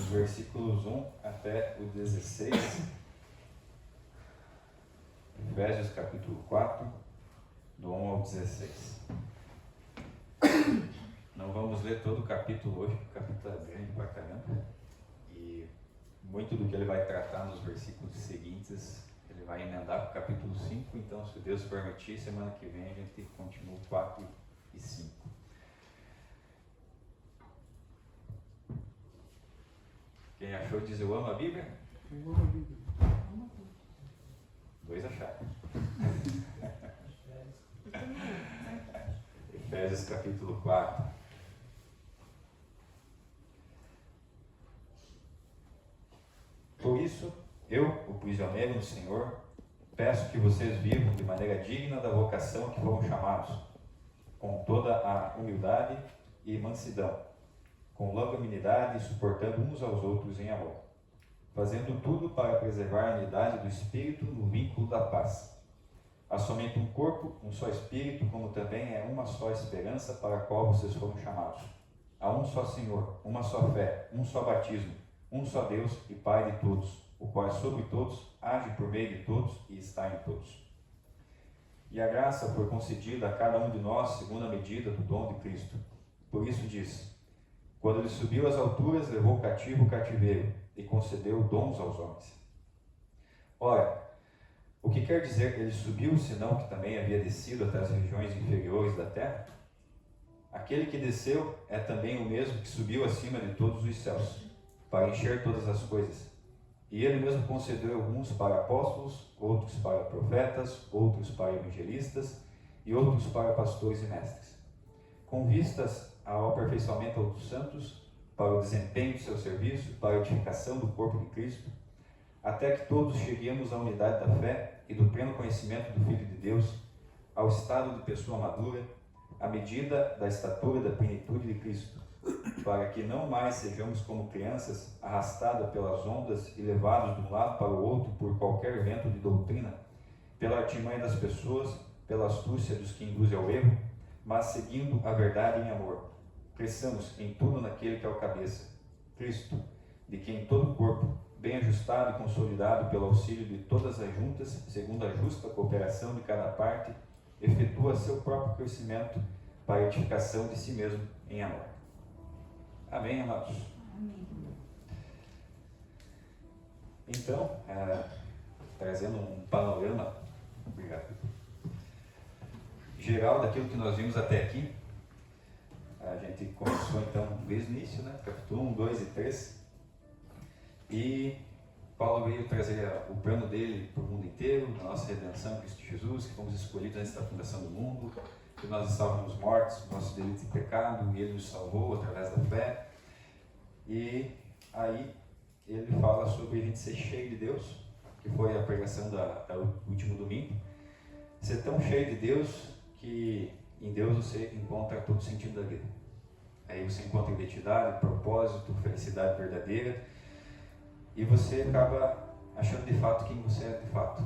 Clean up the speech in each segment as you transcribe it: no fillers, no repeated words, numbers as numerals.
versículos 1 até o 16, Efésios capítulo 4, do 1 ao 16. Não vamos ler todo o capítulo hoje, porque o capítulo é grande pra caramba, e muito do que ele vai tratar nos versículos seguintes, ele vai emendar para o capítulo 5, então se Deus permitir, semana que vem a gente continua o 4 e 5. Quem achou diz eu amo a Bíblia? Eu amo a Bíblia. Dois acharam. Efésios capítulo 4. Por isso, eu, o prisioneiro do Senhor, peço que vocês vivam de maneira digna da vocação que foram chamados, com toda a humildade e mansidão, com longanimidade, suportando uns aos outros em amor, fazendo tudo para preservar a unidade do Espírito no vínculo da paz. Há somente um corpo, um só Espírito, como também é uma só esperança para a qual vocês foram chamados. Há um só Senhor, uma só fé, um só batismo, um só Deus e Pai de todos, o qual é sobre todos, age por meio de todos e está em todos. E a graça foi concedida a cada um de nós segundo a medida do dom de Cristo. Por isso diz: quando ele subiu às alturas, levou cativo o cativeiro e concedeu dons aos homens. Ora, o que quer dizer que ele subiu, senão que também havia descido até as regiões inferiores da terra? Aquele que desceu é também o mesmo que subiu acima de todos os céus, para encher todas as coisas. E ele mesmo concedeu alguns para apóstolos, outros para profetas, outros para evangelistas e outros para pastores e mestres, com vistas ao aperfeiçoamento dos santos, para o desempenho do seu serviço, para a edificação do corpo de Cristo, até que todos cheguemos à unidade da fé e do pleno conhecimento do Filho de Deus, ao estado de pessoa madura, à medida da estatura da plenitude de Cristo, para que não mais sejamos como crianças, arrastadas pelas ondas e levados de um lado para o outro por qualquer vento de doutrina, pela artimanha das pessoas, pela astúcia dos que induzem ao erro, mas seguindo a verdade em amor. Cresçamos em tudo naquele que é o cabeça, Cristo, de quem todo o corpo, bem ajustado e consolidado pelo auxílio de todas as juntas, segundo a justa cooperação de cada parte, efetua seu próprio crescimento para a edificação de si mesmo em amor. Amém, amados? Amém. Então, trazendo um panorama, obrigado, geral daquilo que nós vimos até aqui, a gente começou então desde o início, né? Capítulo 1, 2 e 3, e Paulo veio trazer o plano dele para o mundo inteiro, a nossa redenção em Cristo Jesus, que fomos escolhidos antes da fundação do mundo, que nós estávamos mortos, nossos delitos e pecado, e ele nos salvou através da fé. E aí ele fala sobre a gente ser cheio de Deus, que foi a pregação do último domingo, ser tão cheio de Deus que em Deus você encontra todo o sentido da vida. Aí você encontra identidade, propósito, felicidade verdadeira, e você acaba achando de fato quem você é de fato,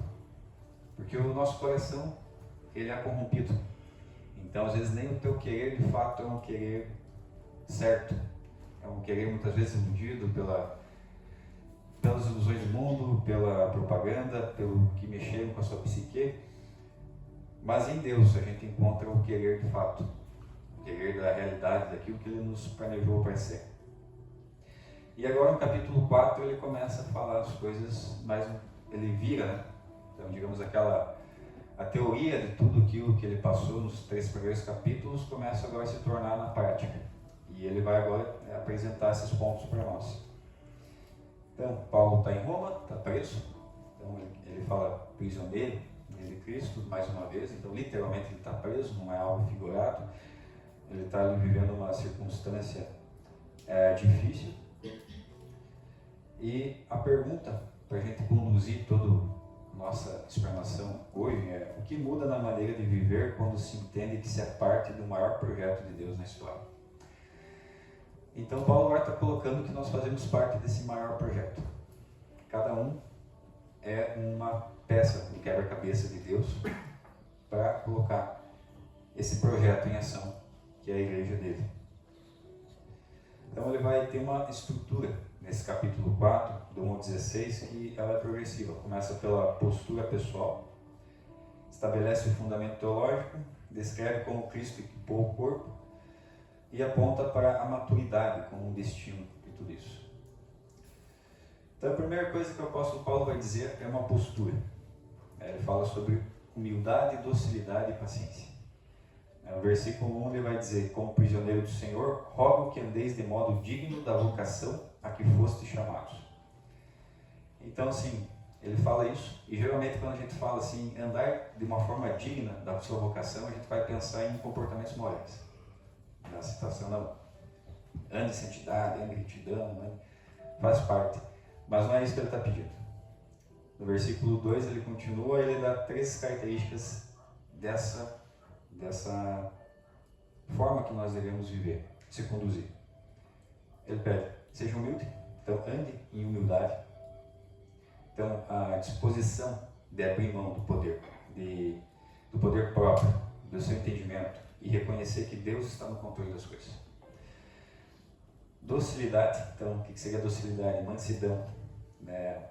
porque o nosso coração ele é corrompido. Então às vezes nem o teu querer de fato é um querer certo, é um querer muitas vezes iludido pelas ilusões do mundo, pela propaganda, pelo que mexeram com a sua psique. Mas em Deus a gente encontra o querer de fato, o querer da realidade, daquilo que Ele nos planejou para ser. E agora no capítulo 4 ele começa a falar as coisas, mas ele vira, né? Então digamos a teoria de tudo aquilo que ele passou nos 3 primeiros capítulos começa agora a se tornar na prática. E ele vai agora apresentar esses pontos para nós. Então, Paulo está em Roma, está preso. Então ele fala prisioneiro de Cristo, mais uma vez. Então literalmente ele está preso, não é algo figurado. Ele está vivendo uma circunstância difícil. E a pergunta para a gente conduzir toda a nossa explanação hoje é: o que muda na maneira de viver quando se entende que se é parte do maior projeto de Deus na história? Então Paulo agora está colocando que nós fazemos parte desse maior projeto. Cada um é uma peça do quebra-cabeça de Deus para colocar esse projeto em ação, que é a igreja dele. Então ele vai ter uma estrutura nesse capítulo 4, do 1 ao 16, que ela é progressiva. Começa pela postura pessoal, estabelece o fundamento teológico, descreve como Cristo equipou o corpo e aponta para a maturidade como um destino de tudo isso. Então a primeira coisa que o apóstolo Paulo vai dizer é uma postura. Ele fala sobre humildade, docilidade e paciência. No versículo 1 ele vai dizer: como prisioneiro do Senhor, rogo que andeis de modo digno da vocação a que fostes chamados. Então assim, ele fala isso, e geralmente quando a gente fala assim, andar de uma forma digna da sua vocação, a gente vai pensar em comportamentos morais. Na citação não. Ande em santidade, ande em retidão, né? Faz parte. Mas não é isso que ele está pedindo. No versículo 2 ele continua, ele dá 3 características dessa forma que nós devemos viver, se conduzir. Ele pede: seja humilde, então ande em humildade. Então a disposição de abrir mão do poder, do poder próprio, do seu entendimento e reconhecer que Deus está no controle das coisas. Docilidade, então o que seria docilidade? Mansidão, né?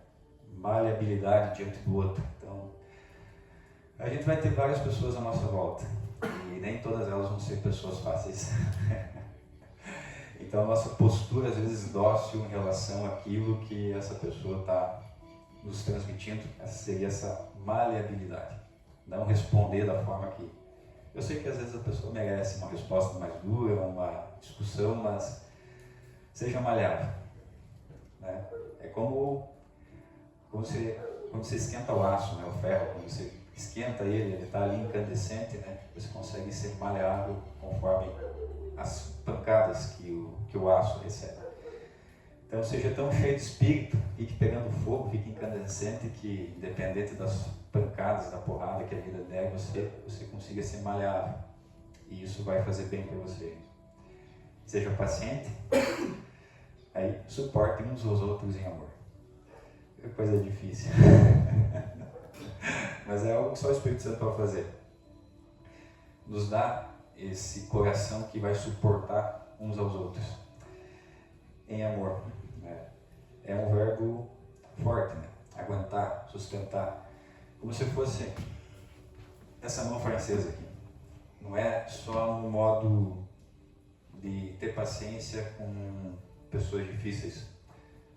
Maleabilidade diante do outro. Então a gente vai ter várias pessoas à nossa volta e nem todas elas vão ser pessoas fáceis. Então a nossa postura às vezes dócil em relação àquilo que essa pessoa está nos transmitindo, essa seria essa maleabilidade. Não responder da forma que... Eu sei que às vezes a pessoa merece uma resposta mais dura, uma discussão, mas seja maleável, né? É como quando você esquenta o aço, né, o ferro, quando você esquenta ele está ali incandescente, né? Você consegue ser maleável conforme as pancadas que o aço recebe. Então seja tão cheio de espírito, fique pegando fogo, fique incandescente, que independente das pancadas, da porrada que a vida der, você consiga ser maleável. E isso vai fazer bem para você. Seja paciente, aí suporte uns aos outros em amor. É coisa difícil. Mas é algo que só o Espírito Santo pode fazer. Nos dá esse coração que vai suportar uns aos outros em amor, né? É um verbo forte, né? Aguentar, sustentar, como se fosse essa mão francesa aqui. Não é só no modo de ter paciência com pessoas difíceis,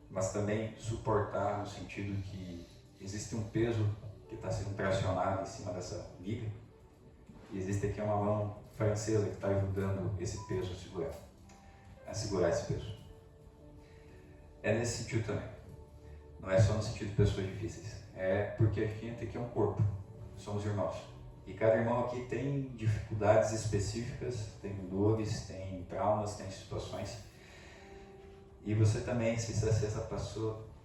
mas também suportar no sentido que existe um peso que está sendo tracionado em cima dessa viga, e existe aqui uma mão francesa que está ajudando esse peso a segurar esse peso. É nesse sentido também. Não é só no sentido de pessoas difíceis. É porque a gente aqui é um corpo. Somos irmãos. E cada irmão aqui tem dificuldades específicas, tem dores, tem traumas, tem situações. E você também, se você é essa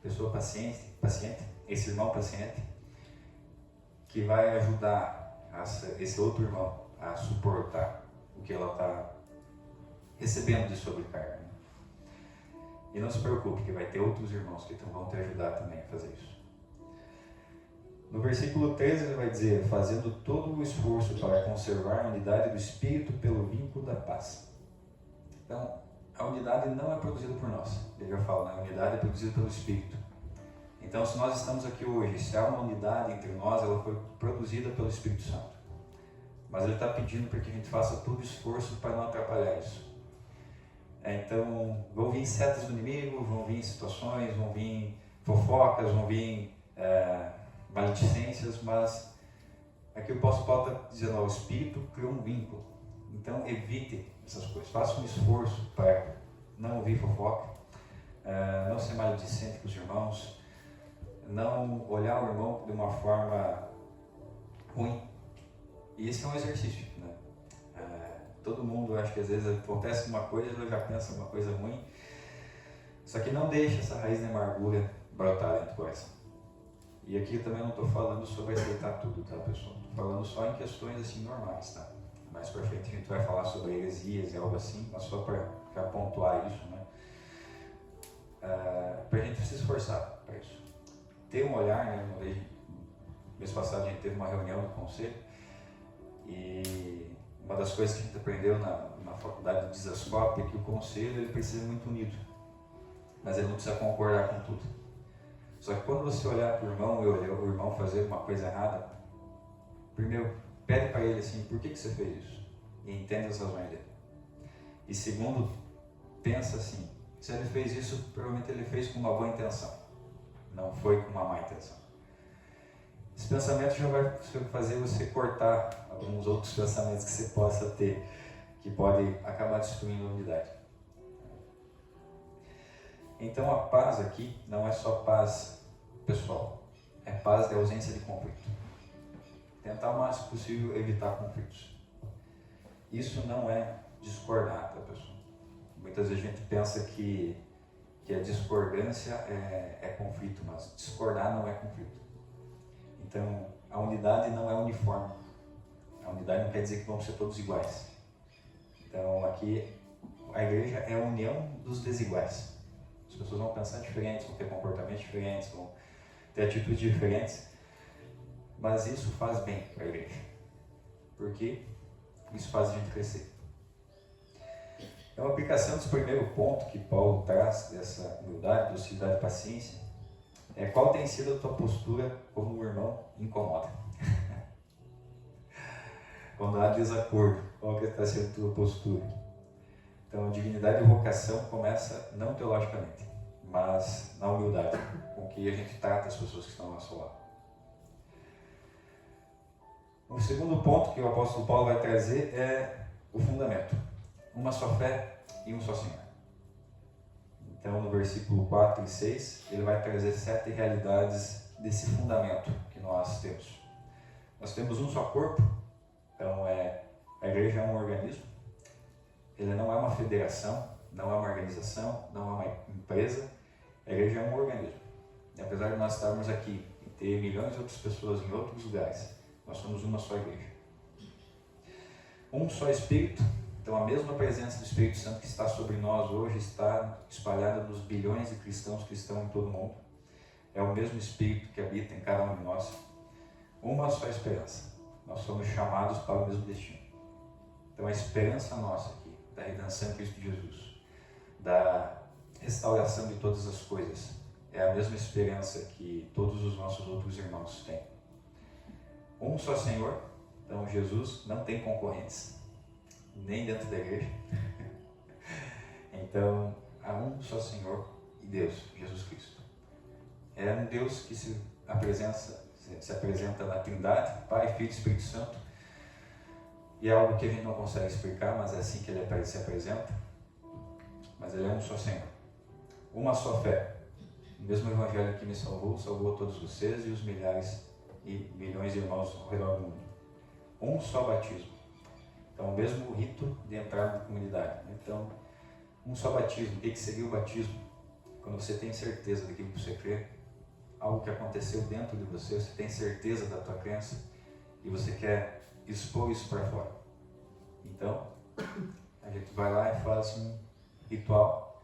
pessoa paciente, esse irmão paciente, que vai ajudar esse outro irmão a suportar o que ela está recebendo de sobrecarga. E não se preocupe, que vai ter outros irmãos que vão te ajudar também a fazer isso. No versículo 13 ele vai dizer: fazendo todo o esforço para conservar a unidade do Espírito pelo vínculo da paz. Então, a unidade não é produzida por nós. Ele já fala, né? A unidade é produzida pelo Espírito. Então, se nós estamos aqui hoje, se há uma unidade entre nós, ela foi produzida pelo Espírito Santo. Mas ele está pedindo para que a gente faça todo o esforço para não atrapalhar isso. Então, vão vir setas do inimigo, vão vir situações, vão vir fofocas, vão vir maledicências, mas aqui o apóstolo Paulo está dizendo: o Espírito criou um vínculo. Então, evite essas coisas, faça um esforço para não ouvir fofoca, não ser maledicente com os irmãos, não olhar o irmão de uma forma ruim. E esse é um exercício, né? Todo mundo, acho que às vezes acontece uma coisa, ele já pensa uma coisa ruim. Só que não deixa essa raiz de amargura brotar dentro do coração. E aqui eu também não estou falando sobre aceitar tudo, tá, pessoal? Estou falando só em questões assim normais, tá? Mais pra frente a gente vai falar sobre heresias e algo assim, mas só para pontuar isso, né? Para a gente se esforçar para isso. Ter um olhar, né? Mês passado a gente teve uma reunião no conselho e uma das coisas que a gente aprendeu na faculdade de Desascope é que o conselho ele precisa ser muito unido. mas ele não precisa concordar com tudo. Só que quando você olhar para o irmão e olhar o irmão fazer uma coisa errada, primeiro, pede para ele assim, por que você fez isso? E entenda as razões dele. E segundo, pensa assim, se ele fez isso, provavelmente ele fez com uma boa intenção, não foi com uma má intenção. Esse pensamento já vai fazer você cortar alguns outros pensamentos que você possa ter, que pode acabar destruindo a unidade. Então a paz aqui não é só paz pessoal, é paz de ausência de conflito. Tentar o máximo possível evitar conflitos. Isso não é discordar, tá, pessoal? Muitas vezes a gente pensa que a discordância é conflito, mas discordar não é conflito. Então, a unidade não é uniforme. A unidade não quer dizer que vamos ser todos iguais. Então, aqui, a igreja é a união dos desiguais. As pessoas vão pensar diferentes, vão ter comportamentos diferentes, vão ter atitudes diferentes, mas isso faz bem para a igreja, porque isso faz a gente crescer. É uma aplicação desse primeiro ponto que Paulo traz, dessa humildade, docilidade e paciência, qual tem sido a tua postura como um irmão incomoda? Quando há desacordo, qual que está sendo a tua postura? Então, a dignidade e vocação começa não teologicamente, mas na humildade, com que a gente trata as pessoas que estão ao nosso lado. O segundo ponto que o apóstolo Paulo vai trazer é o fundamento. Uma só fé e um só Senhor. Então, no versículo 4 e 6, ele vai trazer 7 realidades desse fundamento que nós temos. Nós temos um só corpo, então a igreja é um organismo. Ele não é uma federação, não é uma organização, não é uma empresa. A igreja é um organismo. E apesar de nós estarmos aqui e ter milhões de outras pessoas em outros lugares, nós somos uma só igreja. Um só Espírito. Então a mesma presença do Espírito Santo que está sobre nós hoje está espalhada nos bilhões de cristãos que estão em todo o mundo. É o mesmo Espírito que habita em cada um de nós. Uma só esperança. Nós somos chamados para o mesmo destino. Então a esperança nossa aqui, da redenção em Cristo Jesus, da restauração de todas as coisas, é a mesma esperança que todos os nossos outros irmãos têm. Um só Senhor. Então Jesus não tem concorrentes, nem dentro da igreja. Então, há um só Senhor e Deus, Jesus Cristo. É um Deus que se apresenta na Trindade, Pai, Filho e Espírito Santo. E é algo que a gente não consegue explicar, mas é assim que ele se apresenta. Mas ele é um só Senhor. Uma só fé. O mesmo Evangelho que me salvou, salvou todos vocês e os milhares e milhões de irmãos ao redor do mundo. Um só batismo. Então, o mesmo rito de entrar na comunidade. Então, um só batismo. O que seria o batismo? Quando você tem certeza daquilo que você crê, algo que aconteceu dentro de você, você tem certeza da tua crença e você quer expor isso para fora. Então, a gente vai lá e faz um ritual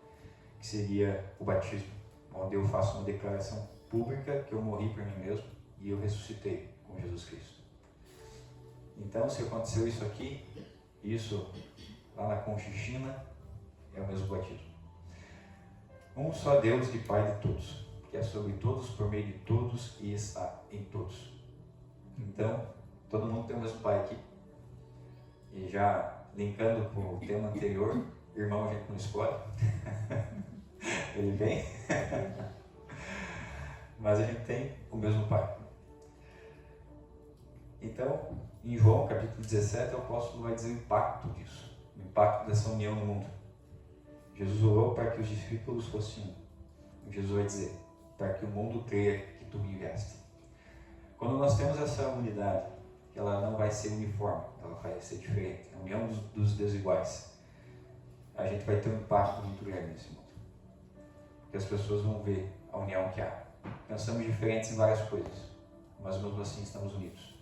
que seria o batismo, onde eu faço uma declaração pública que eu morri para mim mesmo e eu ressuscitei com Jesus Cristo. Então, se aconteceu isso aqui, isso lá na Conchichina, é o mesmo batismo. Um só Deus e Pai de todos, que é sobre todos, por meio de todos e está em todos. Então, todo mundo tem o mesmo Pai aqui. E já linkando com o tema anterior, irmão a gente não escolhe. Ele vem. Mas a gente tem o mesmo Pai. Então, em João capítulo 17, o apóstolo vai dizer o impacto disso, o impacto dessa união no mundo. Jesus orou para que os discípulos fossem um. Jesus vai dizer, para que o mundo creia que tu me enviaste. Quando nós temos essa unidade, ela não vai ser uniforme, ela vai ser diferente, a união dos desiguais, a gente vai ter um impacto muito grande nesse mundo. Porque as pessoas vão ver a união que há. Pensamos diferentes em várias coisas, mas mesmo assim estamos unidos.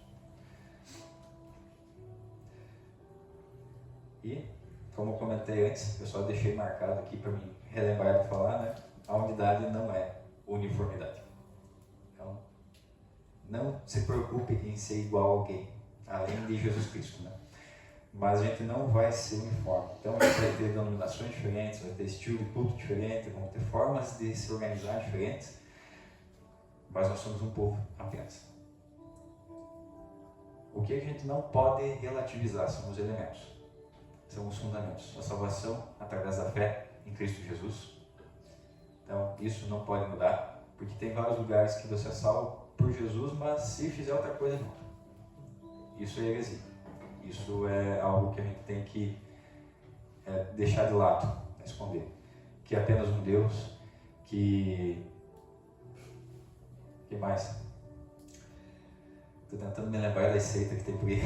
E, como eu comentei antes, eu só deixei marcado aqui para me relembrar de falar, né? A unidade não é uniformidade. Então, não se preocupe em ser igual a alguém, além de Jesus Cristo, né? mas a gente não vai ser uniforme. Então a gente vai ter denominações diferentes, vai ter estilo de culto diferente, vão ter formas de se organizar diferentes, mas nós somos um povo apenas. O que a gente não pode relativizar são os elementos, são os fundamentos. A salvação através da fé em Cristo Jesus. Então isso não pode mudar, porque tem vários lugares que você é salvo por Jesus, mas se fizer outra coisa junto, isso é heresia. Isso é algo que a gente tem que deixar de lado, esconder. Que é apenas um Deus, que mais? Estou tentando me lembrar da seita que tem por aí.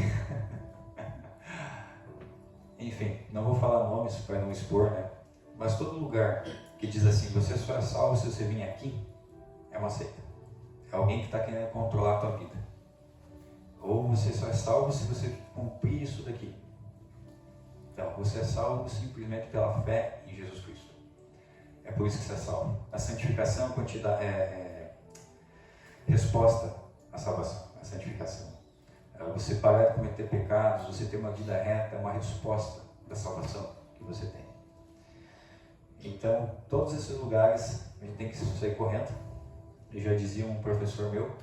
Enfim, não vou falar nomes para não expor, né? Mas todo lugar que diz assim, você só é salvo se você vir aqui, é uma seita. É alguém que está querendo controlar a tua vida. Ou você só é salvo se você cumprir isso daqui. Então, você é salvo simplesmente pela fé em Jesus Cristo. É por isso que você é salvo. A santificação é resposta à salvação, à santificação. Você parar de cometer pecados, você ter uma vida reta, é uma resposta da salvação que você tem. Então, todos esses lugares, a gente tem que sair correndo. Eu já dizia um professor meu,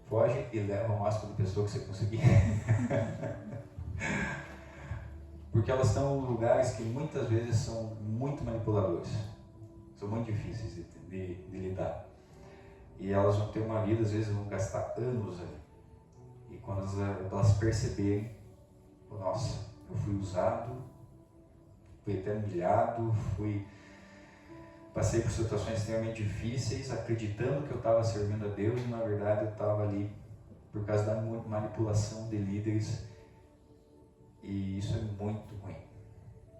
foge e leva o máximo de pessoa que você conseguir. Porque elas estão em lugares que muitas vezes são muito manipuladores. São muito difíceis de lidar. E elas vão ter uma vida, às vezes vão gastar anos ali. E quando elas perceberem, nossa, eu fui usado, fui até humilhado, passei por situações extremamente difíceis, acreditando que eu estava servindo a Deus e na verdade eu estava ali por causa da manipulação de líderes, e isso é muito ruim.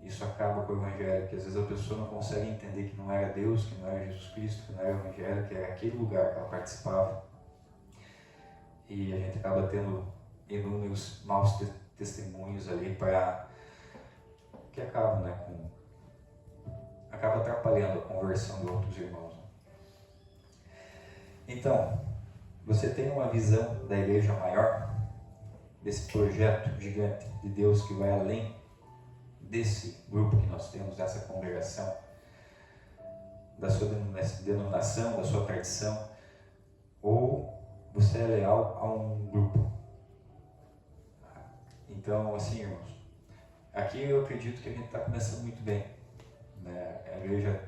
Isso acaba com o Evangelho, que às vezes a pessoa não consegue entender que não era Deus, que não era Jesus Cristo, que não era o Evangelho, que era aquele lugar que ela participava, e a gente acaba tendo inúmeros maus testemunhos ali que acabam, né, acaba atrapalhando a conversão de outros irmãos. Então, você tem uma visão da igreja maior, desse projeto gigante de Deus que vai além desse grupo que nós temos, dessa congregação, da sua denominação, da sua tradição, ou você é leal a um grupo? Então, assim, irmãos, aqui eu acredito que a gente está começando muito bem. A igreja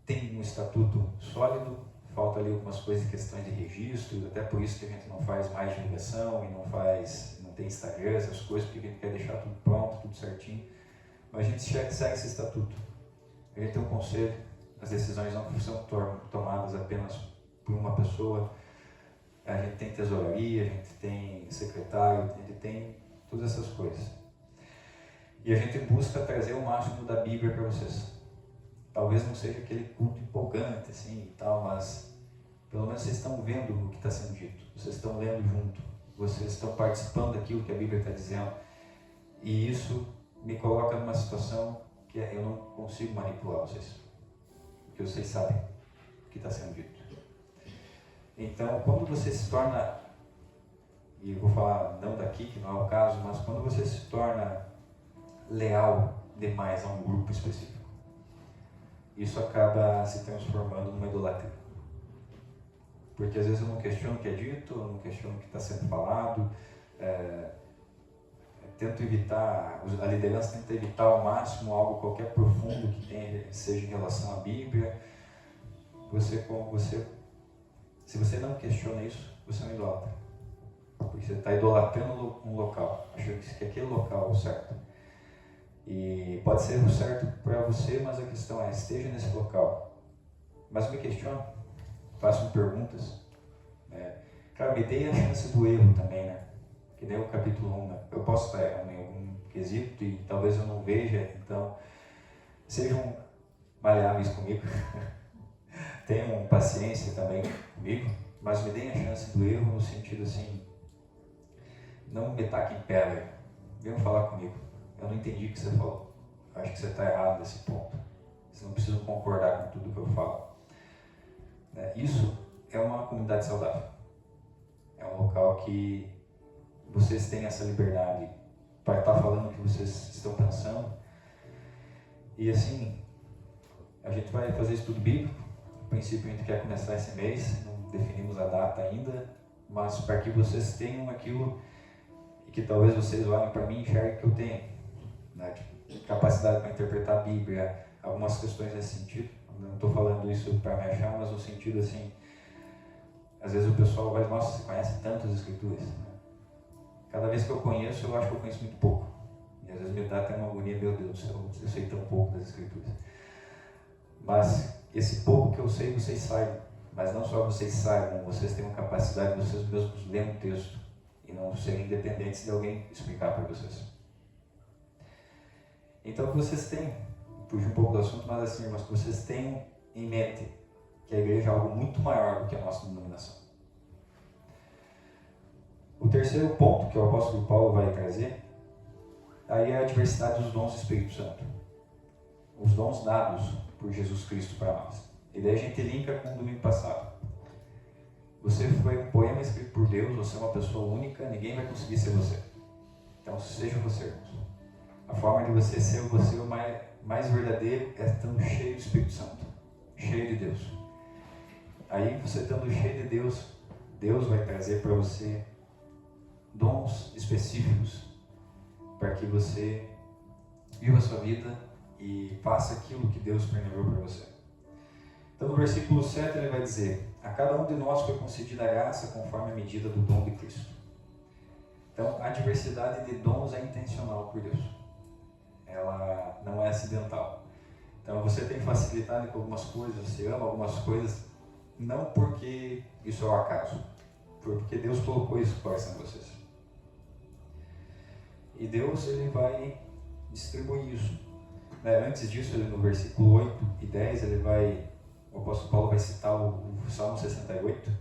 tem um estatuto sólido, falta ali algumas coisas, questões de registro, até por isso que a gente não faz mais divulgação e não tem Instagram, essas coisas, porque a gente quer deixar tudo pronto, tudo certinho. Mas a gente segue esse estatuto. A gente tem um conselho, as decisões não são tomadas apenas por uma pessoa, a gente tem tesouraria, a gente tem secretário, a gente tem todas essas coisas. E a gente busca trazer o máximo da Bíblia para vocês. Talvez não seja aquele culto empolgante assim e tal, mas pelo menos vocês estão vendo o que está sendo dito. Vocês estão lendo junto. Vocês estão participando daquilo que a Bíblia está dizendo. E isso me coloca numa situação que eu não consigo manipular vocês. Porque vocês sabem o que está sendo dito. Então, quando você se torna, e eu vou falar não daqui, que não é o caso, mas quando você se torna leal demais a um grupo específico, isso acaba se transformando numa idolatria. Porque às vezes eu não questiono o que é dito, eu não questiono o que está sendo falado, tento evitar, a liderança tenta evitar ao máximo algo qualquer profundo que seja em relação à Bíblia. Se você não questiona isso, você é um idólatra. Porque você está idolatrando um local, achando que aquele local é o certo. E pode ser o certo para você, mas a questão é, esteja nesse local. Mas me questione, façam perguntas. Claro, me dê a chance do erro também, né? Que nem o capítulo 1, né? Eu posso estar errando em algum quesito e talvez eu não veja, então sejam maleáveis comigo. Tenham paciência também comigo, mas me deem a chance do erro no sentido assim, não me taquem pedra, venham falar comigo. Eu não entendi o que você falou, eu acho que você está errado nesse ponto. Vocês não precisam concordar com tudo que eu falo. Isso é uma comunidade saudável. É um local que vocês têm essa liberdade para estar falando o que vocês estão pensando. E assim, a gente vai fazer estudo bíblico. No princípio a gente quer começar esse mês, não definimos a data ainda, mas para que vocês tenham aquilo e que talvez vocês olhem para mim e enxerguem que eu tenho, né? Capacidade para interpretar a Bíblia, algumas questões nesse sentido. Não estou falando isso para me achar, mas no sentido assim, às vezes o pessoal vai, nossa, você conhece tantas escrituras, né? Cada vez que eu conheço, eu acho que eu conheço muito pouco. E às vezes me dá até uma agonia, meu Deus do céu, eu sei tão pouco das escrituras. Mas esse pouco que eu sei, vocês saibam. Mas não só vocês saibam, vocês tenham capacidade de vocês mesmos lerem um texto e não serem dependentes de alguém explicar para vocês. Então que vocês tenham, fugi um pouco do assunto, mas assim, irmãos, que vocês tenham em mente que a igreja é algo muito maior do que a nossa denominação. O terceiro ponto que o apóstolo Paulo vai trazer, aí é a diversidade dos dons do Espírito Santo. Os dons dados por Jesus Cristo para nós. E daí a gente linka com o domingo passado. Você foi um poema escrito por Deus, você é uma pessoa única, ninguém vai conseguir ser você. Então seja você, irmãos. A forma de você ser você, o mais verdadeiro, é estando cheio do Espírito Santo, cheio de Deus. Aí você estando cheio de Deus, Deus vai trazer para você dons específicos para que você viva a sua vida e faça aquilo que Deus preparou para você. Então no versículo 7 ele vai dizer: a cada um de nós foi concedida a graça conforme a medida do dom de Cristo. Então a diversidade de dons é intencional por Deus. Ela não é acidental. Então você tem facilidade com algumas coisas, você ama algumas coisas, não porque isso é o acaso, porque Deus colocou isso no coração de vocês. E Deus ele vai distribuir isso. Antes disso, no versículo 8 e 10, o apóstolo Paulo vai citar o Salmo 68,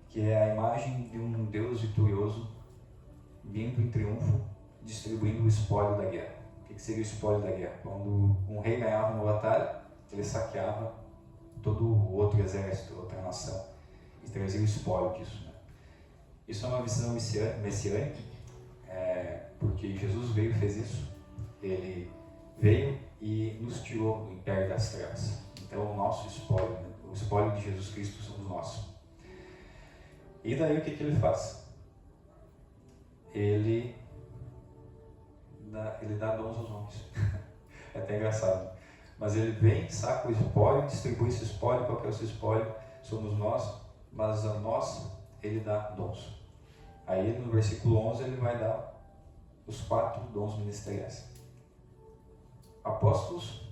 que é a imagem de um Deus vitorioso vindo em triunfo, distribuindo o espólio da guerra. O que seria o espólio da guerra? Quando um rei ganhava uma batalha, ele saqueava todo o outro exército, outra nação, e trazia o espólio disso. Isso é uma visão messiânica, porque Jesus veio e fez isso. Ele veio e nos tirou do império das trevas. Então o nosso espólio, o espólio de Jesus Cristo somos nós. E daí o que ele faz? Ele dá dons aos homens. É até engraçado. Mas ele vem, saca o espólio, distribui esse espólio. Qual que é o seu espólio? Somos nós, mas a nós ele dá dons. Aí no versículo 11 ele vai dar os 4 dons ministeriais. Apóstolos,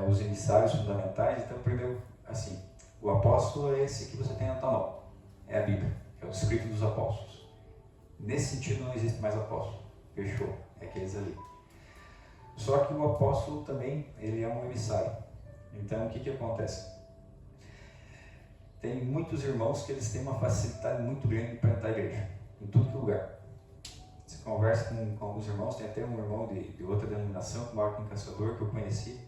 os emissários fundamentais. Então primeiro, assim, o apóstolo é esse que você tem na tua mão. É a Bíblia, é o escrito dos apóstolos. Nesse sentido não existe mais apóstolo. Fechou, é aqueles ali. Só que o apóstolo também, ele é um emissário. Então o que acontece? Tem muitos irmãos que eles têm uma facilidade muito grande para entrar na igreja, em tudo que é lugar. Você conversa com alguns irmãos, tem até um irmão de outra denominação, que mora aqui em Caçador, que eu conheci.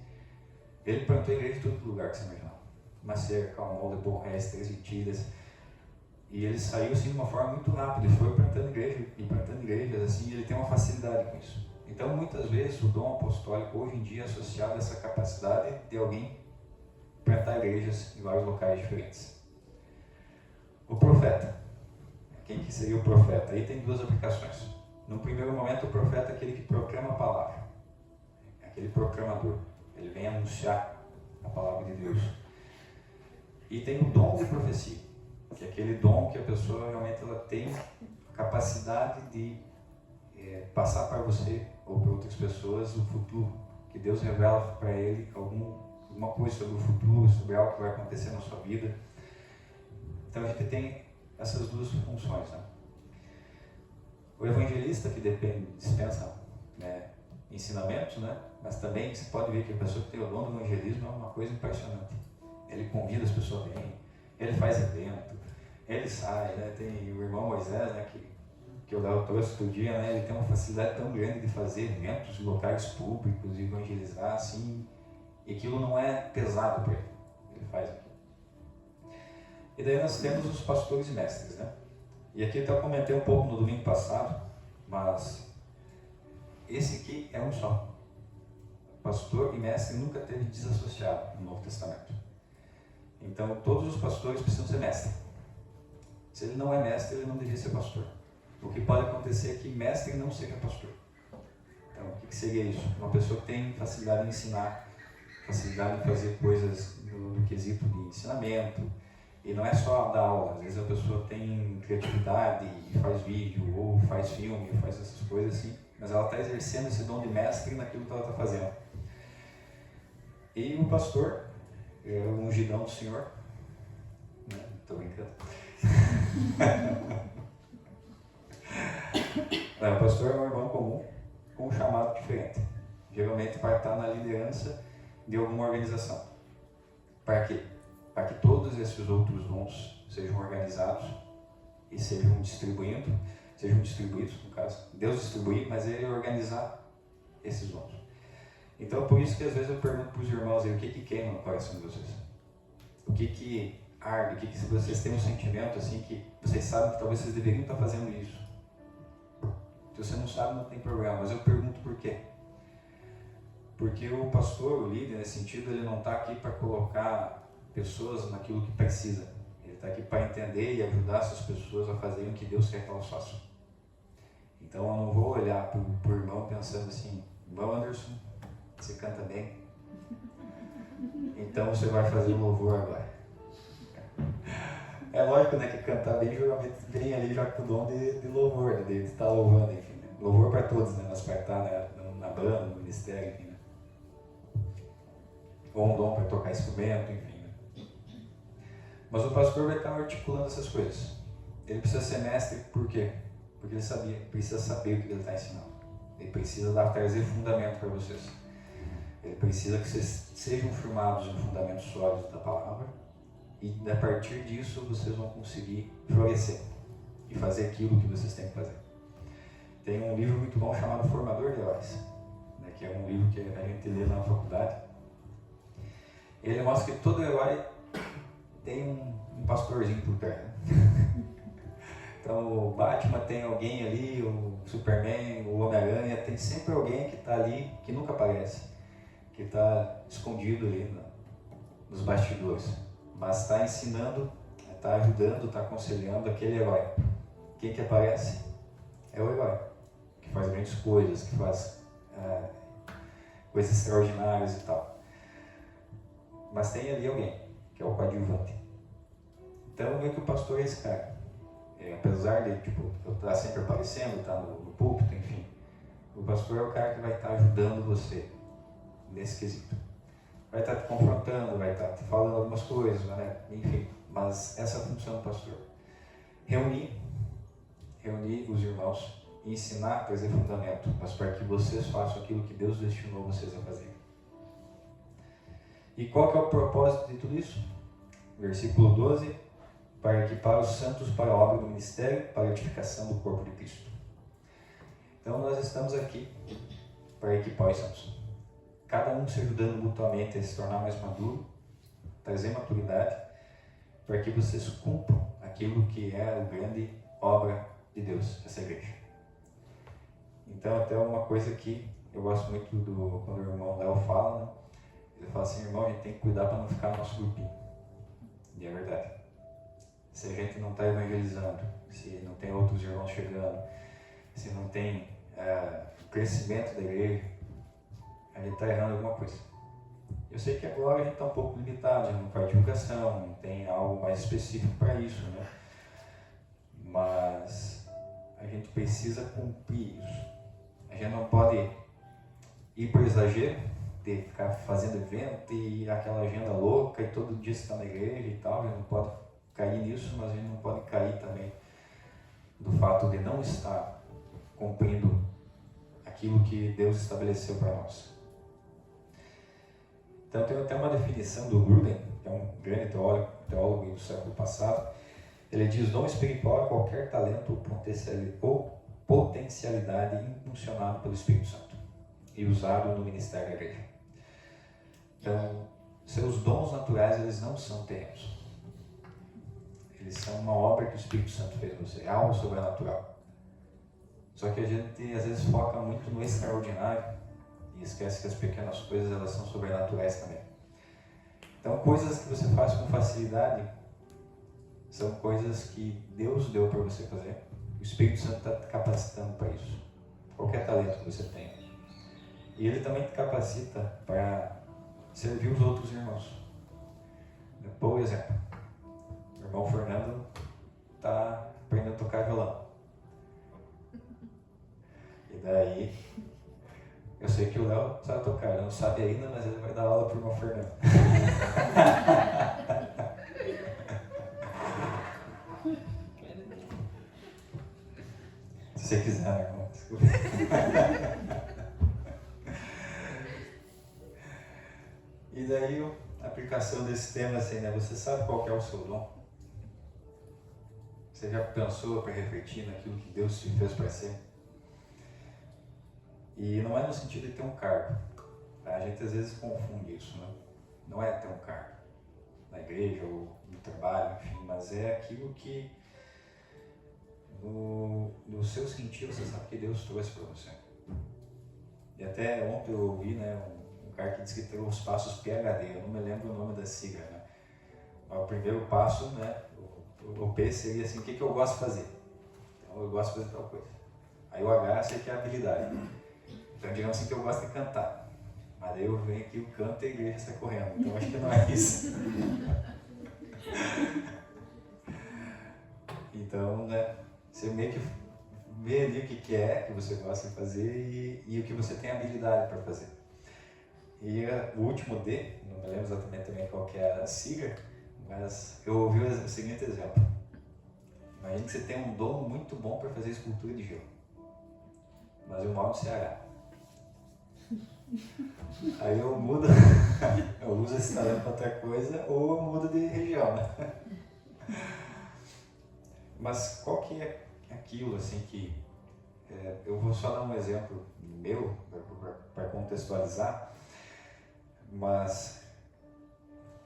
Ele plantou a igreja em todo lugar que você imaginar. Maceira, Calmolda, Bom Reis, Três Vitidas. E ele saiu assim de uma forma muito rápida, e foi plantando igreja, e plantando igrejas assim, e ele tem uma facilidade com isso. Então muitas vezes o dom apostólico hoje em dia é associado a essa capacidade de alguém plantar igrejas em vários locais diferentes. O profeta. Quem que seria o profeta? Aí tem 2 aplicações. No primeiro momento, o profeta é aquele que proclama a palavra. É aquele proclamador. Ele vem anunciar a palavra de Deus. E tem o dom de profecia, que é aquele dom que a pessoa realmente ela tem a capacidade de passar para você ou para outras pessoas o futuro. Que Deus revela para ele alguma coisa sobre o futuro, sobre algo que vai acontecer na sua vida. Então a gente tem essas 2 funções. O evangelista, que dispensa ensinamentos, mas também você pode ver que a pessoa que tem o dom do evangelismo é uma coisa impressionante. Ele convida as pessoas a virem, ele faz evento, ele sai. Tem o irmão Moisés, que eu trouxe outro dia, ele tem uma facilidade tão grande de fazer eventos em locais públicos, de evangelizar, assim, e aquilo não é pesado para ele. Ele faz aquilo. E daí nós temos os pastores e mestres, E aqui eu comentei um pouco no domingo passado, mas esse aqui é um só. Pastor e mestre nunca teve desassociado no Novo Testamento. Então, todos os pastores precisam ser mestre. Se ele não é mestre, ele não devia ser pastor. O que pode acontecer é que mestre não seja pastor. Então, o que seria isso? Uma pessoa que tem facilidade em ensinar, facilidade em fazer coisas no quesito de ensinamento, e não é só dar aula. Às vezes a pessoa tem criatividade e faz vídeo, ou faz filme, ou faz essas coisas assim, mas ela está exercendo esse dom de mestre naquilo que ela está fazendo. E o pastor é o ungidão do Senhor. Estou brincando. Não, o pastor é um irmão comum com um chamado diferente. Geralmente vai estar na liderança de alguma organização. Para quê? Para que todos esses outros dons sejam organizados e sejam distribuídos, no caso. Deus distribuir, mas Ele organizar esses dons. Então, por isso que às vezes eu pergunto para os irmãos aí, o que queima no coração de vocês? O que arde? Se vocês têm um sentimento assim que vocês sabem que talvez vocês deveriam estar fazendo isso. Se você não sabe, não tem problema, mas eu pergunto por quê. Porque o pastor, o líder, nesse sentido, ele não está aqui para colocar pessoas naquilo que precisa. Ele está aqui para entender e ajudar essas pessoas a fazerem o que Deus quer que elas façam. Então eu não vou olhar para o irmão pensando assim, irmão Anderson, você canta bem, então você vai fazer o louvor agora. É lógico, né, que cantar bem geralmente vem ali já com o dom de louvor, né, de estar louvando, enfim. Né? Louvor para todos, né, nós para estar na banda, no ministério, enfim. Né? Ou um dom para tocar instrumento, enfim. Né? Mas o pastor vai estar articulando essas coisas. Ele precisa ser mestre, por quê? Porque ele precisa saber o que ele está ensinando. Ele precisa trazer fundamento para vocês. Ele precisa que vocês sejam firmados em fundamentos sólidos da palavra. E a partir disso vocês vão conseguir florescer e fazer aquilo que vocês têm que fazer. Tem um livro muito bom chamado Formador de Heróis, né, que é um livro que a gente lê na faculdade. Ele mostra que todo herói tem um pastorzinho por perto. Então o Batman tem alguém ali, o Superman, o Homem-Aranha, tem sempre alguém que está ali, que nunca aparece, que está escondido ali nos bastidores. Mas está ensinando, está ajudando, está aconselhando aquele herói. Quem que aparece? É o herói, que faz grandes coisas, que faz coisas extraordinárias e tal. Mas tem ali alguém, que é o coadjuvante. Então, meio que o pastor é esse cara. Apesar de eu estar sempre aparecendo, estar no púlpito, enfim, o pastor é o cara que vai estar ajudando você nesse quesito. Vai estar te confrontando, vai estar te falando algumas coisas, né? Enfim, mas essa é a função do pastor. Reunir os irmãos e ensinar, trazer fundamento, mas para que vocês façam aquilo que Deus destinou vocês a fazer. E qual que é o propósito de tudo isso? Versículo 12, para equipar os santos para a obra do ministério, para a edificação do corpo de Cristo. Então nós estamos aqui para equipar os santos. Cada um se ajudando mutuamente a se tornar mais maduro, trazer maturidade, para que vocês cumpram aquilo que é a grande obra de Deus, essa igreja. Então, até uma coisa que eu gosto muito quando o irmão Léo fala, né? Ele fala assim, irmão, a gente tem que cuidar para não ficar no nosso grupinho. E é verdade. Se a gente não está evangelizando, se não tem outros irmãos chegando, se não tem crescimento da igreja, a gente está errando alguma coisa. Eu sei que agora a gente está um pouco limitado, a gente não faz divulgação, não tem algo mais específico para isso, né? Mas a gente precisa cumprir isso. A gente não pode ir por exagero, de ficar fazendo evento e aquela agenda louca e todo dia você está na igreja e tal. A gente não pode cair nisso, mas a gente não pode cair também do fato de não estar cumprindo aquilo que Deus estabeleceu para nós. Então tem até uma definição do Gruden, que é um grande teólogo do século passado. Ele diz: dom espiritual é qualquer talento ou potencialidade impulsionado pelo Espírito Santo e usado no ministério da igreja. Então, seus dons naturais, eles não são terrenos. Eles são uma obra que o Espírito Santo fez em você, é algo sobrenatural. Só que a gente às vezes foca muito no extraordinário e esquece que as pequenas coisas elas são sobrenaturais também. Então, coisas que você faz com facilidade são coisas que Deus deu para você fazer. O Espírito Santo está te capacitando para isso. Qualquer talento que você tenha. E Ele também te capacita para servir os outros irmãos. Por exemplo, o irmão Fernando está aprendendo a tocar violão. E daí, eu sei que o Léo sabe tocar, ele não sabe ainda, mas ele vai dar aula para o irmão Fernando. Se você quiser, né, irmão? Desculpa. E daí, a aplicação desse tema assim, né? Você sabe qual que é o seu dom? Você já pensou para refletir naquilo que Deus te fez para ser? E não é no sentido de ter um cargo. Tá? A gente às vezes confunde isso, né? Não é ter um cargo na igreja ou no trabalho, enfim, mas é aquilo que no seu sentido você sabe que Deus trouxe para você. E até ontem eu ouvi, né, um cara que disse que tem os passos PhD, eu não me lembro o nome da sigla, né? Mas o primeiro passo, né, o P seria assim, o que eu gosto de fazer? Então eu gosto de fazer tal coisa. Aí o H eu sei que é a habilidade. Então digamos assim que eu gosto de cantar. Mas daí eu venho aqui, eu canto e a igreja sai correndo. Então acho que não é isso. Então, né, você meio que vê ali o que é que você gosta de fazer e o que você tem habilidade para fazer. E o último D, não me lembro exatamente também qual que é a sigla, mas eu ouvi o seguinte exemplo. Imagine que você tem um dom muito bom para fazer escultura de gelo, mas eu moro no Ceará. Aí eu mudo, eu uso esse talento para outra coisa ou eu mudo de região, né? Mas qual que é aquilo assim que... eu vou só dar um exemplo meu para contextualizar, mas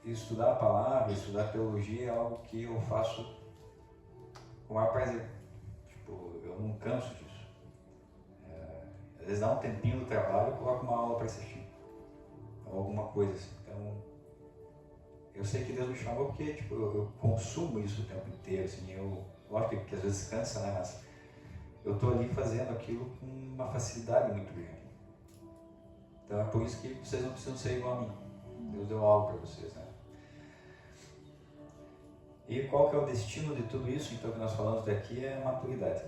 estudar a palavra, estudar teologia é algo que eu faço com o maior prazer. Tipo, eu não canso disso. Às vezes dá um tempinho do trabalho, eu coloco uma aula para assistir, ou alguma coisa assim. Então, eu sei que Deus me chamou porque tipo, eu consumo isso o tempo inteiro. Assim, lógico que às vezes cansa, né? Mas eu estou ali fazendo aquilo com uma facilidade muito grande. Então é por isso que vocês não precisam ser igual a mim. Deus deu algo para vocês, né? E qual que é o destino de tudo isso? Então, que nós falamos daqui é maturidade.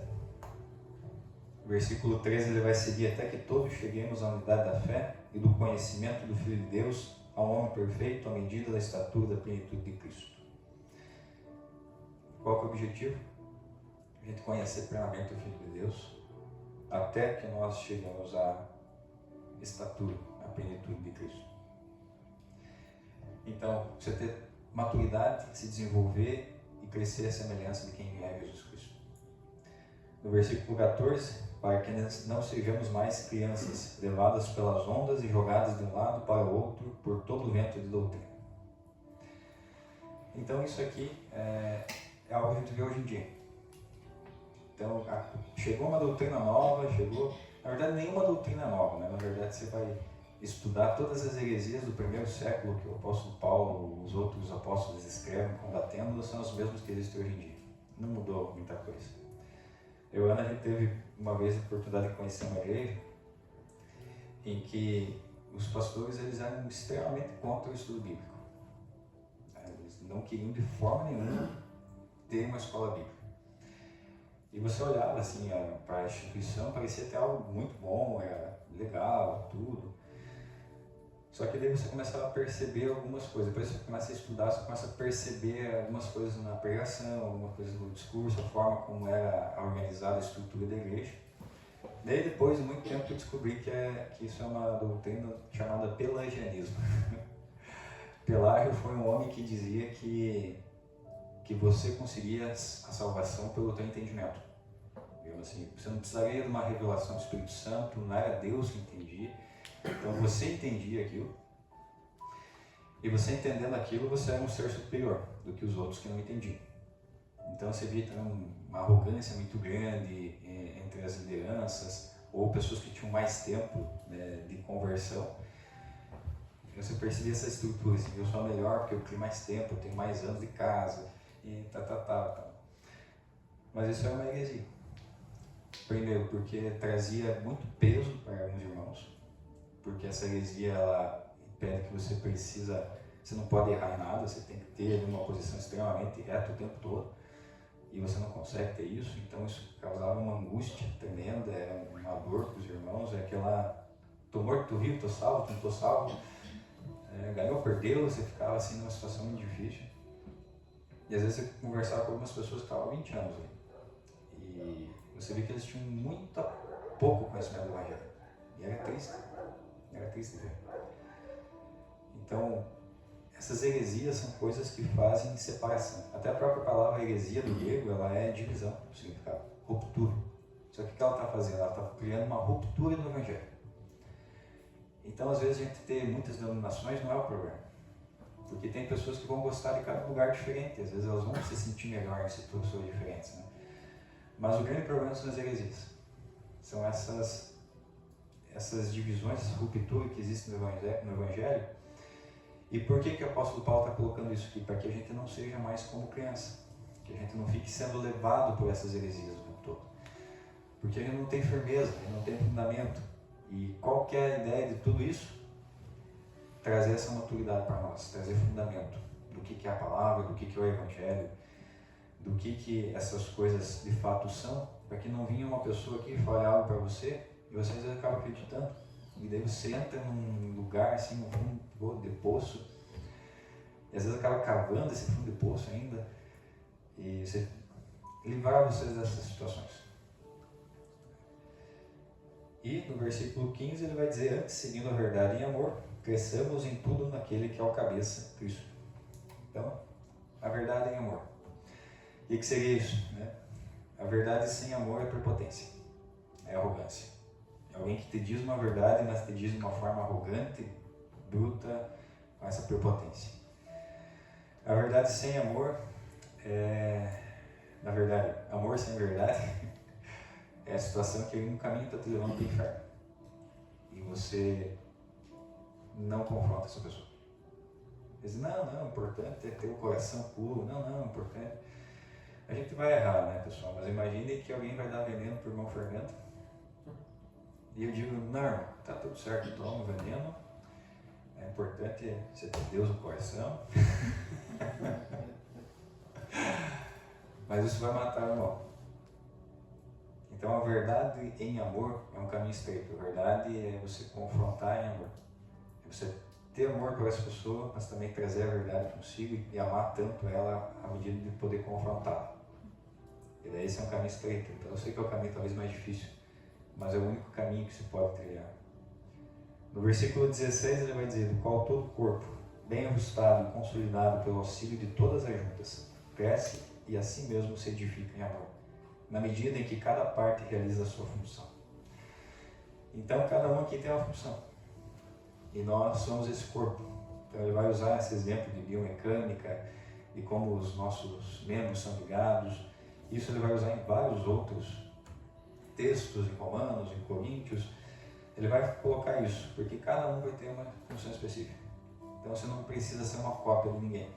O versículo 13 ele vai seguir: até que todos cheguemos à unidade da fé e do conhecimento do Filho de Deus, a um homem perfeito, à medida da estatura da plenitude de Cristo. Qual que é o objetivo? A gente conhecer plenamente o Filho de Deus, até que nós cheguemos à estatura, à plenitude de Cristo. Então, você ter maturidade, se desenvolver e crescer a semelhança de quem é Jesus Cristo. No versículo 14, para que não sejamos mais crianças, levadas pelas ondas e jogadas de um lado para o outro por todo o vento de doutrina. Então isso aqui é algo que a gente vê hoje em dia. Então chegou uma doutrina nova, na verdade nenhuma doutrina nova, né? Na verdade você vai estudar todas as heresias do primeiro século que o apóstolo Paulo, os outros apóstolos escrevem combatendo, são os mesmos que existem hoje em dia. Não mudou muita coisa. Eu e Ana, a gente teve uma vez a oportunidade de conhecer uma igreja em que os pastores eles eram extremamente contra o estudo bíblico. Eles não queriam de forma nenhuma ter uma escola bíblica. E você olhava assim para a instituição, parecia ter algo muito bom, era legal, tudo. Só que daí você começava a perceber algumas coisas. Depois você começa a estudar, você começa a perceber algumas coisas na pregação, algumas coisas no discurso, a forma como era organizada a estrutura da igreja. Daí depois de muito tempo eu descobri que isso é uma doutrina chamada pelagianismo. Pelágio foi um homem que dizia que você conseguia a salvação pelo teu entendimento. Assim, você não precisaria de uma revelação do Espírito Santo, não era Deus que entendia. Então você entendia aquilo, e você entendendo aquilo, você era um ser superior do que os outros que não entendiam. Então você vê uma arrogância muito grande entre as lideranças, ou pessoas que tinham mais tempo, né, de conversão. Você percebia essa estrutura, assim, eu sou melhor porque eu tenho mais tempo, eu tenho mais anos de casa, e tá. Mas isso é uma heresia. Primeiro, porque trazia muito peso para alguns irmãos, porque essa heresia, ela impede que você não pode errar em nada, você tem que ter uma posição extremamente reta o tempo todo, e você não consegue ter isso, então isso causava uma angústia tremenda, era uma dor para os irmãos, é aquela, tô morto, tô vivo, tô salvo, não tô salvo, ganhou, perdeu, você ficava assim numa situação muito difícil, e às vezes você conversava com algumas pessoas que estavam há 20 anos aí, e você vê que eles tinham muito pouco conhecimento do Evangelho, e era triste ver. Então, essas heresias são coisas que fazem separação. Até a própria palavra heresia do grego, ela é divisão, o significado, ruptura. Só que o que ela está fazendo? Ela está criando uma ruptura no Evangelho. Então, às vezes, a gente ter muitas denominações não é o problema. Porque tem pessoas que vão gostar de cada lugar diferente. Às vezes, elas vão se sentir melhor em situações diferentes. Né? Mas o grande problema são as heresias. São essas divisões, essa ruptura que existe no Evangelho. E por que o apóstolo Paulo está colocando isso aqui? Para que a gente não seja mais como criança, que a gente não fique sendo levado por essas heresias o tempo todo. Porque a gente não tem firmeza, a gente não tem fundamento. E qual que é a ideia de tudo isso? Trazer essa maturidade para nós, trazer fundamento do que é a palavra, do que é o Evangelho, do que essas coisas de fato são, para que não venha uma pessoa aqui e fale algo para você e você às vezes acaba acreditando. E daí você entra num lugar assim, no fundo de poço, e às vezes acaba cavando esse fundo de poço ainda, e você livrar vocês dessas situações. E no versículo 15 ele vai dizer: antes, seguindo a verdade em amor, cresçamos em tudo naquele que é o cabeça, Cristo. Então, a verdade em amor. O que seria isso? Né? A verdade sem amor é prepotência, é arrogância. É alguém que te diz uma verdade, mas te diz de uma forma arrogante, bruta, com essa prepotência. A verdade sem amor na verdade, amor sem verdade é a situação que um caminho está te levando para o inferno. E você não confronta essa pessoa. Diz, não, o importante é ter o coração puro, não, o importante... A gente vai errar, né, pessoal? Mas imagine que alguém vai dar veneno para o irmão Fernando. E eu digo, não, irmão, tá tudo certo, toma o veneno. É importante você ter Deus no coração. Mas isso vai matar o irmão. Então a verdade em amor é um caminho estreito. A verdade é você confrontar em amor. É você ter amor por essa pessoa, mas também trazer a verdade consigo e amar tanto ela à medida de poder confrontá-la. E daí esse é um caminho estreito. Então eu sei que é o caminho talvez mais difícil, mas é o único caminho que se pode trilhar. No versículo 16 ele vai dizer: do qual todo o corpo, bem ajustado e consolidado pelo auxílio de todas as juntas, cresce e assim mesmo se edifica em amor, na medida em que cada parte realiza a sua função. Então cada um aqui tem uma função, e nós somos esse corpo. Então ele vai usar esse exemplo de biomecânica, de como os nossos membros são ligados. Isso ele vai usar em vários outros textos, em Romanos, em Coríntios. Ele vai colocar isso, porque cada um vai ter uma função específica. Então você não precisa ser uma cópia de ninguém.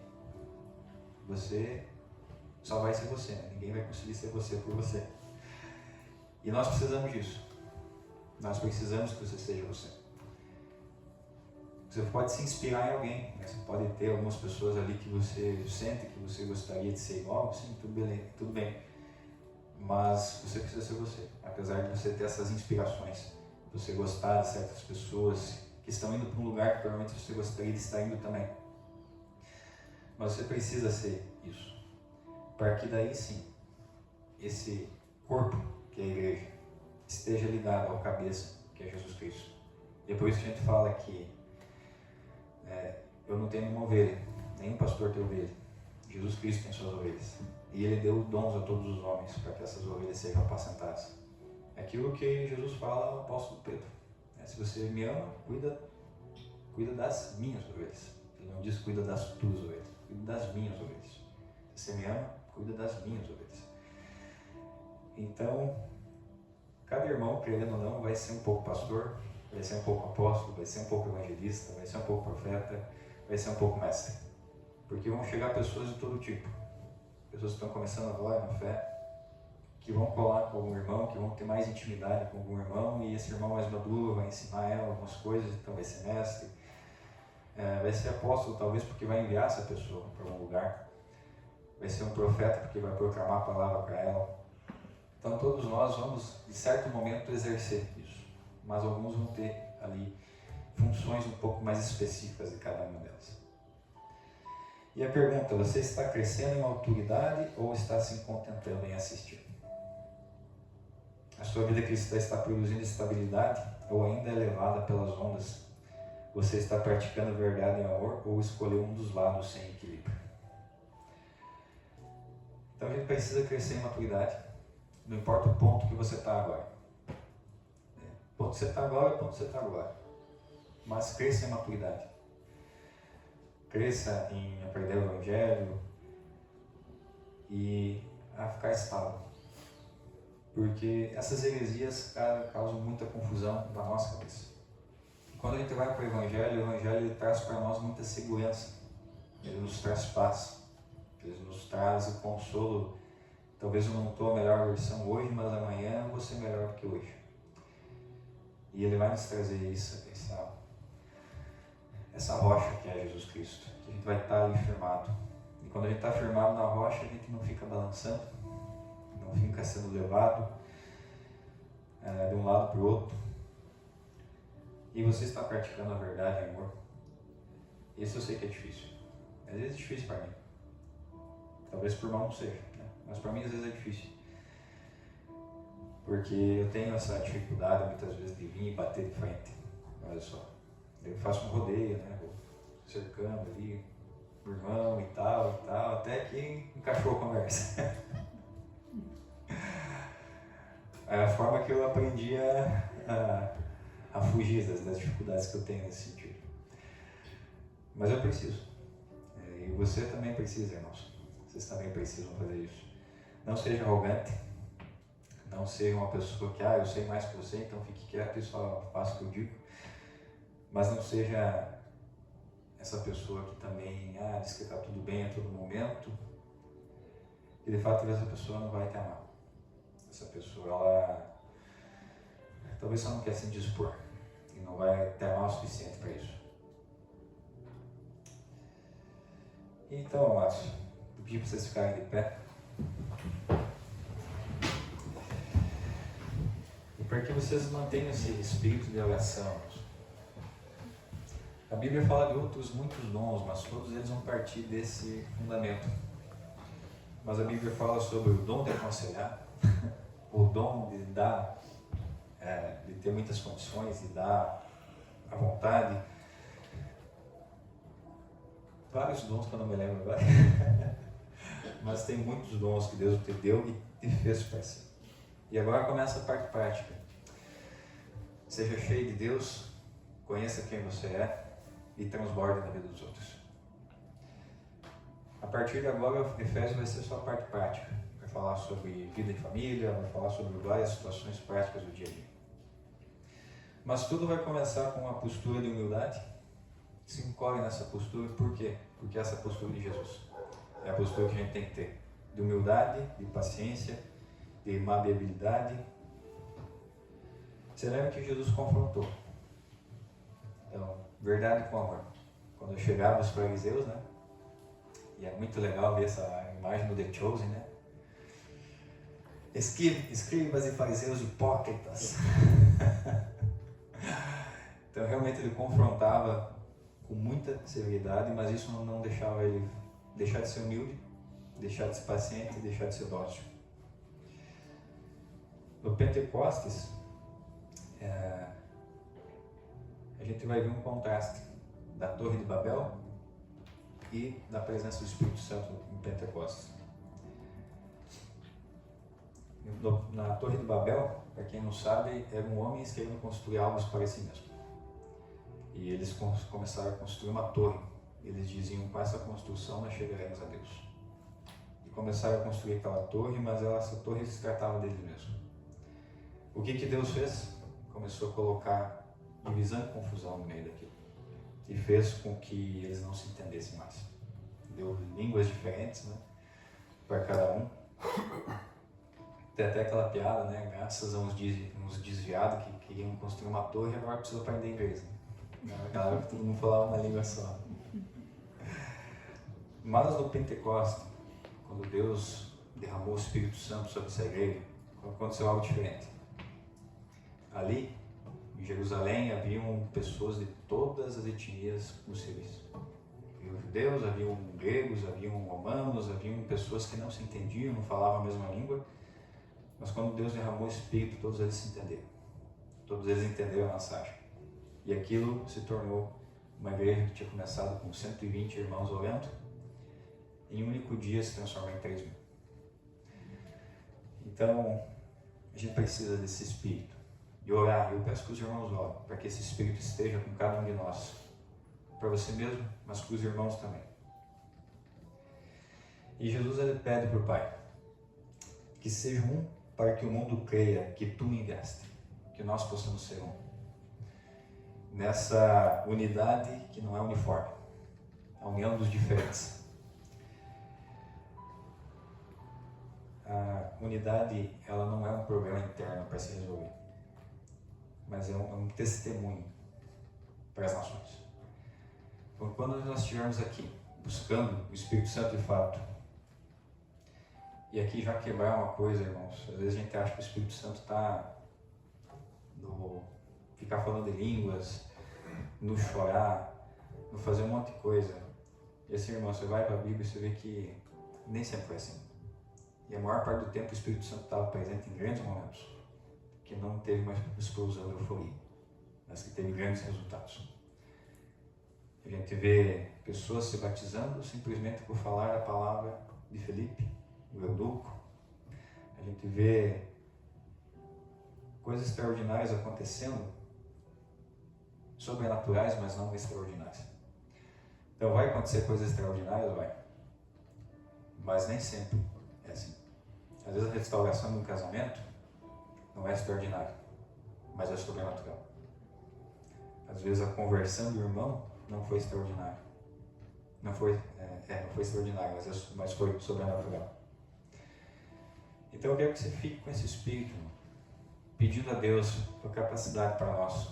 Você só vai ser você, né? Ninguém vai conseguir ser você por você. E nós precisamos disso. Nós precisamos que você seja você. Você pode se inspirar em alguém, né? Você pode ter algumas pessoas ali que você sente que você gostaria de ser igual, sim, tudo bem. Mas você precisa ser você, apesar de você ter essas inspirações, você gostar de certas pessoas que estão indo para um lugar que provavelmente você gostaria de estar indo também. Mas você precisa ser isso, para que daí sim, esse corpo, que é a igreja, esteja ligado ao cabeça, que é Jesus Cristo. E é por isso que a gente fala que eu não tenho nenhuma ovelha, nenhum pastor tem ovelha. Jesus Cristo tem suas ovelhas. E Ele deu dons a todos os homens para que essas ovelhas sejam apacentadas. É aquilo que Jesus fala ao apóstolo Pedro. Se você me ama, cuida das minhas ovelhas. Ele não diz cuida das tuas ovelhas, cuida das minhas ovelhas. Você me ama, cuida das minhas ovelhas. Então, cada irmão, querendo ou não, vai ser um pouco pastor, vai ser um pouco apóstolo, vai ser um pouco evangelista, vai ser um pouco profeta, vai ser um pouco mestre. Porque vão chegar pessoas de todo tipo. Pessoas que estão começando agora na fé, que vão colar com algum irmão, que vão ter mais intimidade com algum irmão, e esse irmão mais maduro vai ensinar ela algumas coisas, então vai ser mestre. Vai ser apóstolo, talvez, porque vai enviar essa pessoa para algum lugar. Vai ser um profeta, porque vai proclamar a palavra para ela. Então todos nós vamos, de certo momento, exercer isso. Mas alguns vão ter ali funções um pouco mais específicas de cada uma delas. E a pergunta, você está crescendo em autoridade ou está se contentando em assistir? A sua vida cristã está produzindo estabilidade ou ainda é levada pelas ondas? Você está praticando verdade e amor ou escolheu um dos lados sem equilíbrio? Então a gente precisa crescer em maturidade, não importa o ponto que você está agora. O ponto que você está agora é o ponto que você está agora. Mas cresça em maturidade. Cresça em aprender o Evangelho e a ficar estável. Porque essas heresias causam muita confusão na nossa cabeça. Quando a gente vai para o Evangelho ele traz para nós muita segurança. Ele nos traz paz. Ele nos traz o consolo. Talvez eu não estou a melhor versão hoje, mas amanhã eu vou ser melhor do que hoje. E Ele vai nos trazer essa rocha que é Jesus Cristo. Que a gente vai estar ali firmado. E quando a gente está firmado na rocha, a gente não fica balançando, não fica sendo levado de um lado para o outro. E você está praticando a verdade e amor. Isso eu sei que é difícil. Às vezes é difícil para mim. Talvez por mal não seja, né? Mas para mim às vezes é difícil. Porque eu tenho essa dificuldade muitas vezes de vir e bater de frente. Olha só. Eu faço um rodeio, né? Vou cercando ali o irmão e tal, até que encaixou a conversa. É a forma que eu aprendi a fugir das dificuldades que eu tenho nesse sentido. Mas eu preciso. E você também precisa, irmãos. Vocês também precisam fazer isso. Não seja arrogante. Não seja uma pessoa que, eu sei mais que você, então fique quieto e só faça o que eu digo. Mas não seja essa pessoa que também diz que está tudo bem a todo momento. E de fato essa pessoa não vai te amar. Essa pessoa, ela talvez só não quer se dispor. E não vai te amar o suficiente para isso. Então, amados, eu pedi para vocês ficarem de pé. E para que vocês mantenham esse espírito de oração. A Bíblia fala de outros muitos dons, mas todos eles vão partir desse fundamento. Mas a Bíblia fala sobre o dom de aconselhar, o dom de dar, de ter muitas condições, de dar à vontade. Vários dons que eu não me lembro agora. Mas tem muitos dons que Deus te deu e te fez para si. E agora começa a parte prática. Seja cheio de Deus, conheça quem você é e transborde na vida dos outros. A partir de agora, o Efésios vai ser só a parte prática. Vai falar sobre vida em família, vai falar sobre várias situações práticas do dia a dia. Mas tudo vai começar com uma postura de humildade. Se encolhe nessa postura, por quê? Porque essa é a postura de Jesus. É a postura que a gente tem que ter. De humildade, de paciência, de maleabilidade. Você lembra que Jesus confrontou? Então, verdade com amor. Quando chegava os fariseus, né? E é muito legal ver essa imagem do The Chosen, né? Escribas e fariseus hipócritas. Então, realmente ele confrontava com muita severidade, mas isso não deixava ele deixar de ser humilde, deixar de ser paciente, deixar de ser dócil. No Pentecostes, a gente vai ver um contraste da Torre de Babel e da presença do Espírito Santo em Pentecostes. Na Torre de Babel, para quem não sabe, eram homens querendo construir algo para si mesmo. E eles começaram a construir uma torre. Eles diziam, com essa construção nós chegaremos a Deus. começaram a construir aquela torre, mas essa torre se tratava deles mesmos. O que Deus fez? Começou a colocar divisão e confusão no meio daquilo. E fez com que eles não se entendessem mais. Deu línguas diferentes, né, para cada um. Tem até aquela piada, né, graças a uns desviados que queriam construir uma torre, agora precisa aprender inglês. Né? Naquela época todo mundo falava uma língua só. Mas no Pentecostes, quando Deus derramou o Espírito Santo sobre essa igreja, aconteceu algo diferente. Ali, em Jerusalém, haviam pessoas de todas as etnias possíveis. Haviam judeus, haviam gregos, haviam romanos, haviam pessoas que não se entendiam, não falavam a mesma língua. Mas quando Deus derramou o Espírito, todos eles se entenderam. Todos eles entenderam a mensagem. E aquilo se tornou uma igreja que tinha começado com 120 irmãos orando. Em um único dia se transformou em 3.000. Então, a gente precisa desse Espírito. E orar, eu peço que os irmãos orem, para que esse Espírito esteja com cada um de nós. Para você mesmo, mas para os irmãos também. E Jesus, ele pede para o Pai que seja um, para que o mundo creia que tu me enviaste, que nós possamos ser um. Nessa unidade que não é uniforme, a união dos diferentes. A unidade, ela não é um problema interno para se resolver, mas é um testemunho para as nações. Então, quando nós estivermos aqui, buscando o Espírito Santo de fato, e aqui já quebrar uma coisa, irmãos, às vezes a gente acha que o Espírito Santo está no ficar falando de línguas, no chorar, no fazer um monte de coisa. E assim, irmão, você vai para a Bíblia e você vê que nem sempre foi assim. E a maior parte do tempo o Espírito Santo estava presente em grandes momentos, que não teve uma explosão de euforia, mas que teve grandes resultados. A gente vê pessoas se batizando simplesmente por falar a palavra de Felipe, o eunuco. A gente vê coisas extraordinárias acontecendo, sobrenaturais, mas não extraordinárias. Então vai acontecer coisas extraordinárias, vai. Mas nem sempre é assim. Às vezes a restauração de um casamento não é extraordinária, mas é sobrenatural. Às vezes a conversão do irmão não foi extraordinária. Não foi extraordinária, mas foi sobrenatural. Então eu quero que você fique com esse espírito, irmão, pedindo a Deus a capacidade para nós,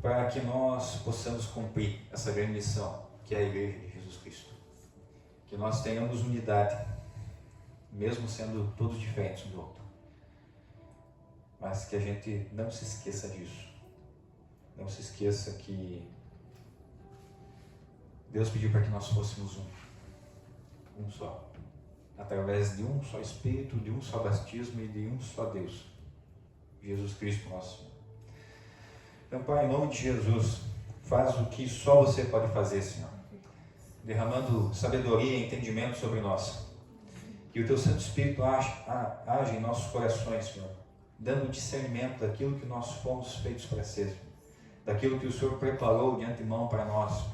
para que nós possamos cumprir essa grande missão, que é a Igreja de Jesus Cristo. Que nós tenhamos unidade, mesmo sendo todos diferentes um do outro. Mas que a gente não se esqueça disso. Não se esqueça que Deus pediu para que nós fôssemos um só. Através de um só Espírito, de um só batismo e de um só Deus. Jesus Cristo nosso Senhor. Então, Pai, em nome de Jesus, faz o que só você pode fazer, Senhor. Derramando sabedoria e entendimento sobre nós. Que o Teu Santo Espírito age em nossos corações, Senhor. Dando discernimento daquilo que nós fomos feitos para ser, Senhor. Daquilo que o Senhor preparou de antemão para nós.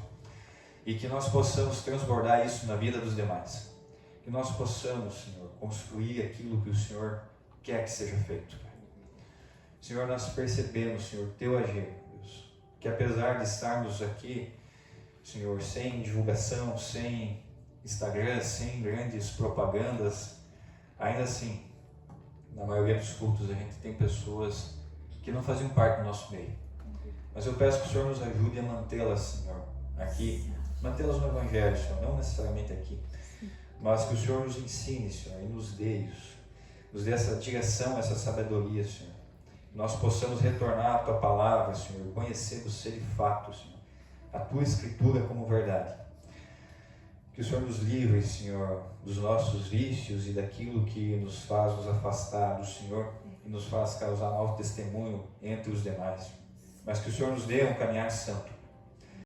E que nós possamos transbordar isso na vida dos demais. Que nós possamos, Senhor, construir aquilo que o Senhor quer que seja feito. Senhor, nós percebemos, Senhor, Teu agir, Deus, que apesar de estarmos aqui, Senhor, sem divulgação, sem Instagram, sem grandes propagandas, ainda assim, na maioria dos cultos a gente tem pessoas que não faziam parte do nosso meio. Mas eu peço que o Senhor nos ajude a mantê-las, Senhor, aqui, mantê-las no Evangelho, Senhor, não necessariamente aqui, mas que o Senhor nos ensine, Senhor, e nos dê isso, nos dê essa direção, essa sabedoria, Senhor. Nós possamos retornar à Tua Palavra, Senhor, conhecer você de fato, Senhor, a Tua Escritura como verdade. Que o Senhor nos livre, Senhor, dos nossos vícios e daquilo que nos faz nos afastar do Senhor e nos faz causar mau testemunho entre os demais. Mas que o Senhor nos dê um caminhar santo,